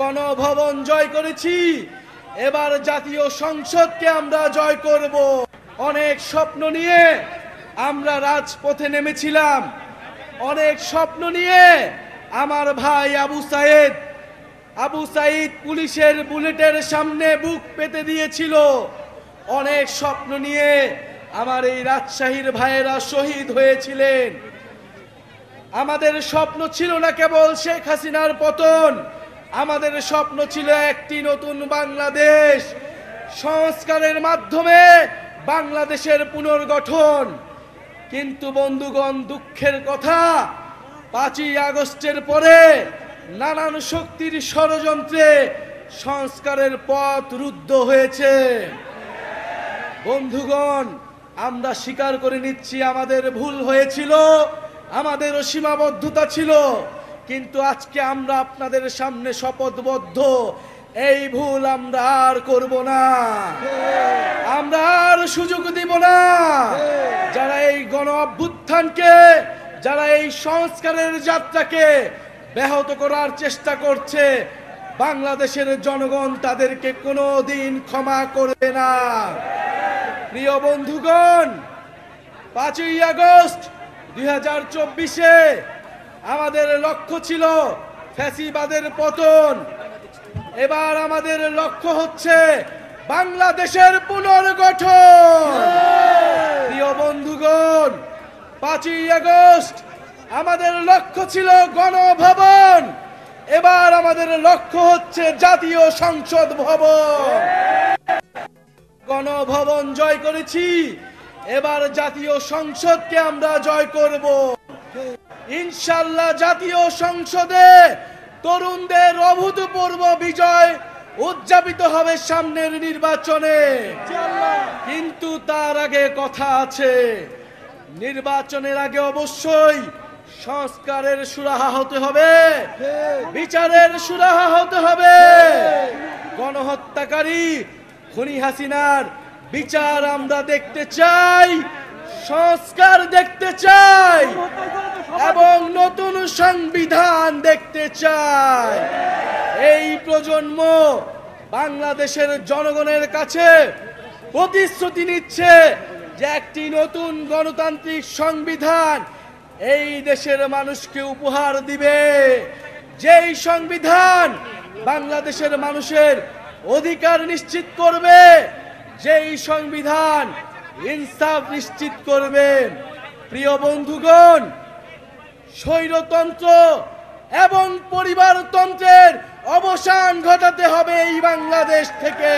গণভবন জয় করেছি, এবার জাতীয় সংসদকে আমরা জয় করব। অনেক স্বপ্ন নিয়ে আমরা রাজপথে নেমেছিলাম, অনেক স্বপ্ন নিয়ে আমার ভাই আবু সাইদ পুলিশের বুলেটের সামনে বুক পেতে দিয়েছিল। অনেক স্বপ্ন নিয়ে আমার এই রাজশাহীর ভাইয়েরা শহীদ হয়েছিলেন। আমাদের স্বপ্ন ছিল না কেবল শেখ হাসিনার পতন, আমাদের স্বপ্ন ছিল একটি নতুন বাংলাদেশ, সংস্কারের মাধ্যমে বাংলাদেশের পুনর্গঠন। কিন্তু বন্ধুগণ, দুঃখের কথা, 5ই আগস্টের পরে নানান শক্তির ষড়যন্ত্রে সংস্কারের পথ রুদ্ধ হয়েছে। বন্ধুগণ, আমরা স্বীকার করে নিচ্ছি আমাদের ভুল হয়েছিল, আমাদেরও সীমাবদ্ধতা ছিল, কিন্তু আজকে আমরা আপনাদের সামনে শপথবদ্ধ, এই ভুল আমরা আর করব না, আমরা আর সুযোগ দিব না। যারা এই গণ অভ্যুত্থানকে, যারা এই সংস্কারের যাত্রাকে ব্যাহত করার চেষ্টা করছে, বাংলাদেশের জনগণ তাদেরকে কোনোদিন ক্ষমা করবে না। প্রিয় বন্ধুগণ, 5ই আগস্ট 2024-এ আমাদের লক্ষ্য ছিল ফ্যাসিবাদের পতন, এবার আমাদের লক্ষ্য হচ্ছে বাংলাদেশের পুনর্গঠন। প্রিয় বন্ধুগণ, 5ই আগস্ট আমাদের লক্ষ্য ছিল গণভবন, এবার আমাদের লক্ষ্য হচ্ছে জাতীয় সংসদ ভবন। গণভবন জয় করেছি, এবার জাতীয় সংসদকে আমরা জয় করব। ইনশাআল্লাহ জাতীয় সংসদে তরুণদের অভূতপূর্ব বিজয় উদযাপিত হবে সামনের নির্বাচনে। কিন্তু তার আগে কথা আছে, নির্বাচনের আগে অবশ্যই সংস্কারের সুরাহা হতে হবে, বিচারের সুরাহা হতে হবে। গণহত্যাকারী খুনি হাসিনার বিচার আমরা দেখতে চাই, সংস্কার দেখতে চাই এবং নতুন সংবিধান দেখতে চাই। এই প্রজন্ম বাংলাদেশের জনগণের কাছে প্রতিশ্রুতি নিচ্ছে যে একটি নতুন গণতান্ত্রিক সংবিধান এই দেশের মানুষকে উপহার দিবে, যেই সংবিধান বাংলাদেশের মানুষের অধিকার নিশ্চিত করবে, যেই সংবিধান ইনসাফ নিশ্চিত করবে। প্রিয় বন্ধুগণ, স্বৈরতন্ত্র এবং পরিবারতন্ত্রের অবসান ঘটাতে হবে এই বাংলাদেশ থেকে।